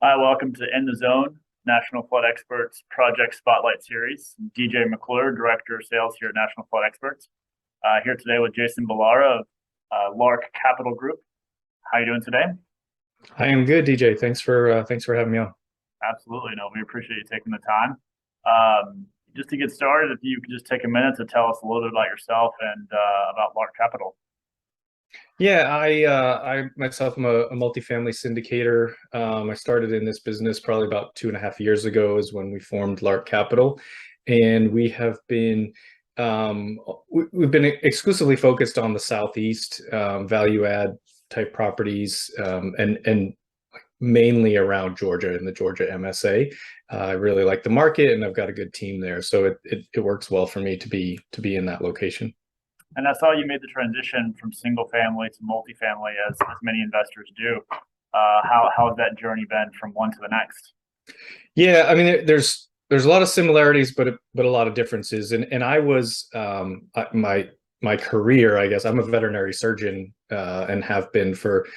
Hi, welcome to In the Zone, National Flood Experts Project Spotlight Series. I'm DJ McClure, Director of Sales here at National Flood Experts. Here today with Jason Balara of Lark Capital Group. How are you doing today? I am good, DJ. Thanks for having me on. Absolutely. No, we appreciate you taking the time. Just to get started, if you could just take a minute to tell us a little bit about yourself and about Lark Capital. Yeah, I myself am a multifamily syndicator. I started in this business probably about 2.5 years ago is when we formed Lark Capital, and we've been exclusively focused on the Southeast, value add type properties, and mainly around Georgia and the Georgia MSA. I really like the market, and I've got a good team there, so it works well for me to be in that location. And I saw you made the transition from single family to multifamily as many investors do. How has that journey been from one to the next? Yeah, I mean, there's a lot of similarities, but a lot of differences. And I was my career, I guess, I'm a veterinary surgeon, and have been for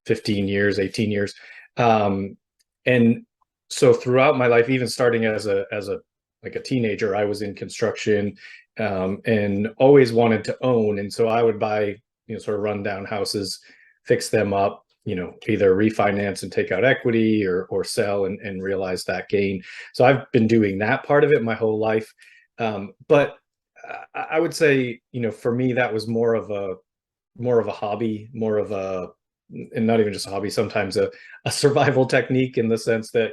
15 years, 18 years. And so throughout my life, even starting as a like a teenager, I was in construction, and always wanted to own. And so I would buy, sort of rundown houses, fix them up, either refinance and take out equity or sell and realize that gain. So I've been doing that part of it my whole life. But I would say, for me, that was more of a hobby, and not even just a hobby, sometimes a survival technique, in the sense that,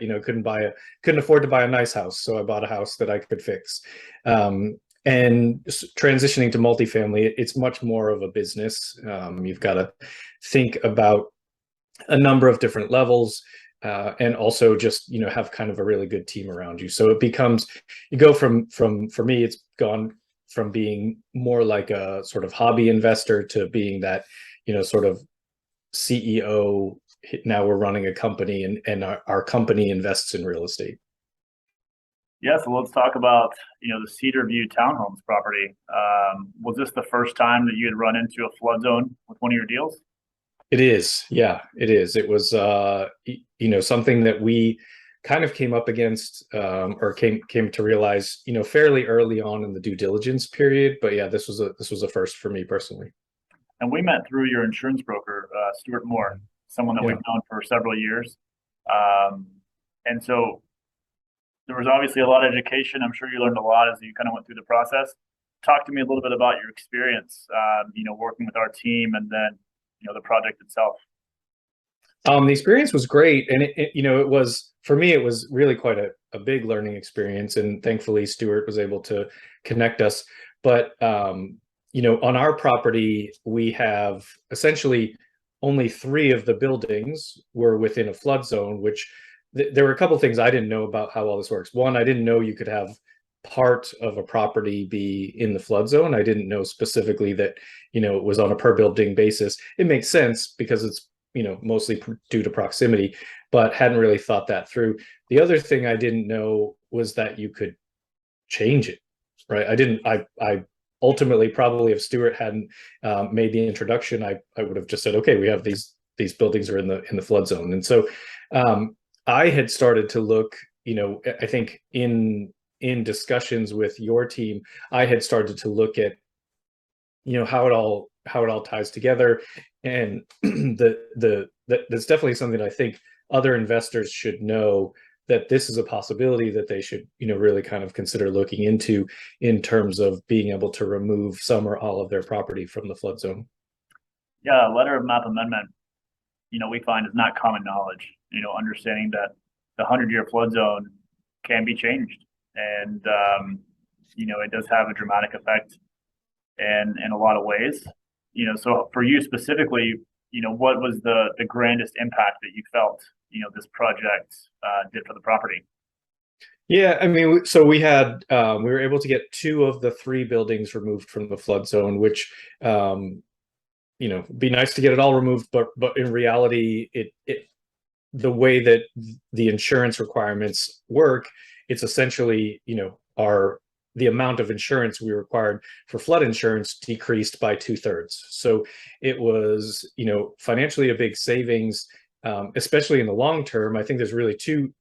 couldn't afford to buy a nice house. So I bought a house that I could fix. And transitioning to multifamily, it's much more of a business. You've got to think about a number of different levels, and also just, have kind of a really good team around you. So you go from for me, it's gone from being more like a sort of hobby investor to being that, sort of CEO. Now we're running a company, and our company invests in real estate. Yeah, so let's talk about the Cedar View townhomes property. Was this the first time that you had run into a flood zone with one of your deals? It is. Yeah, it is. It was, something that we kind of came up against, or came to realize, fairly early on in the due diligence period. But yeah, this was a first for me personally. And we met through your insurance broker, Stuart Moore, someone that Yeah. we've known for several years. And so there was obviously a lot of education. I'm sure you learned a lot as you kind of went through the process. Talk to me a little bit about your experience, working with our team, and then, the project itself. The experience was great, and it was, for me, it was really quite a big learning experience, and thankfully Stuart was able to connect us. But on our property, we have essentially only 3 of the buildings were within a flood zone, which there were a couple of things I didn't know about how all this works. One, I didn't know you could have part of a property be in the flood zone. I didn't know specifically that, it was on a per building basis. It makes sense because it's, mostly due to proximity, but hadn't really thought that through. The other thing I didn't know was that you could change it, right? I ultimately, probably, if Stuart hadn't made the introduction, I would have just said, okay, we have these buildings are in the flood zone. And so I had started to look, I think in discussions with your team, I had started to look at, how it all ties together. And that's definitely something I think other investors should know, that this is a possibility that they should, really kind of consider looking into, in terms of being able to remove some or all of their property from the flood zone. Yeah, letter of map amendment, we find is not common knowledge. Understanding that the 100-year flood zone can be changed, and it does have a dramatic effect in a lot of ways. So for you specifically, what was the grandest impact that you felt this project did for the property? Yeah, I mean, so we were able to get 2 of the 3 buildings removed from the flood zone, which, be nice to get it all removed, but in reality, the way that the insurance requirements work, it's essentially, the amount of insurance we required for flood insurance decreased by 2/3. So it was, financially a big savings. especially in the long term, I think there's really two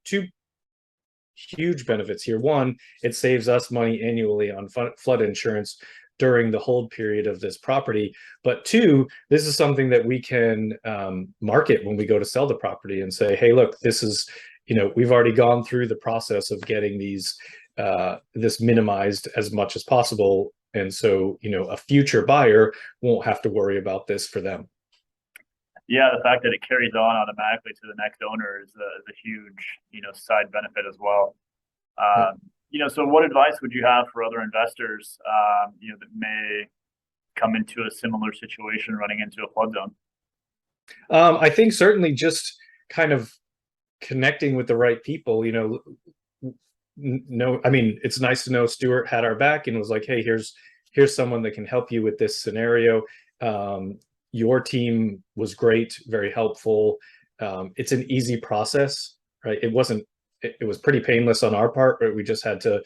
huge benefits here. One, it saves us money annually on flood insurance during the hold period of this property. But two, this is something that we can market when we go to sell the property and say, hey, look, this is, we've already gone through the process of getting this minimized as much as possible. And so, a future buyer won't have to worry about this for them. Yeah, the fact that it carries on automatically to the next owner is a huge, side benefit as well. So what advice would you have for other investors, that may come into a similar situation running into a flood zone? I think certainly just kind of connecting with the right people, I mean, it's nice to know Stuart had our back and was like, hey, here's someone that can help you with this scenario. Your team was great, very helpful. It's an easy process, right? It was pretty painless on our part, but we just had to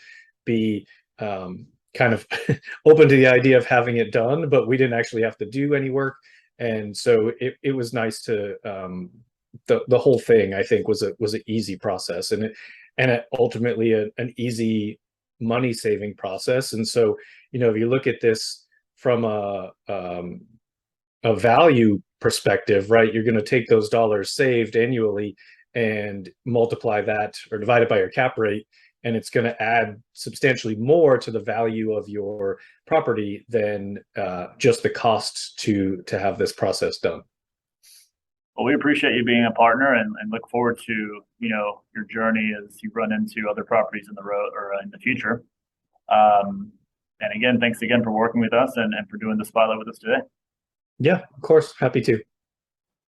be kind of open to the idea of having it done, but we didn't actually have to do any work. And so it was nice to the whole thing, I think, was an easy process, and ultimately an easy money saving process. And so, if you look at this from a value perspective, right, you're going to take those dollars saved annually and multiply that or divide it by your cap rate, and it's going to add substantially more to the value of your property than just the cost to have this process done. Well, we appreciate you being a partner and look forward to, your journey as you run into other properties in the road or in the future. And again, thanks again for working with us and for doing the spotlight with us today. Yeah, of course. Happy to. It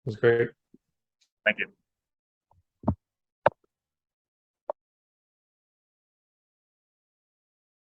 was great. Thank you.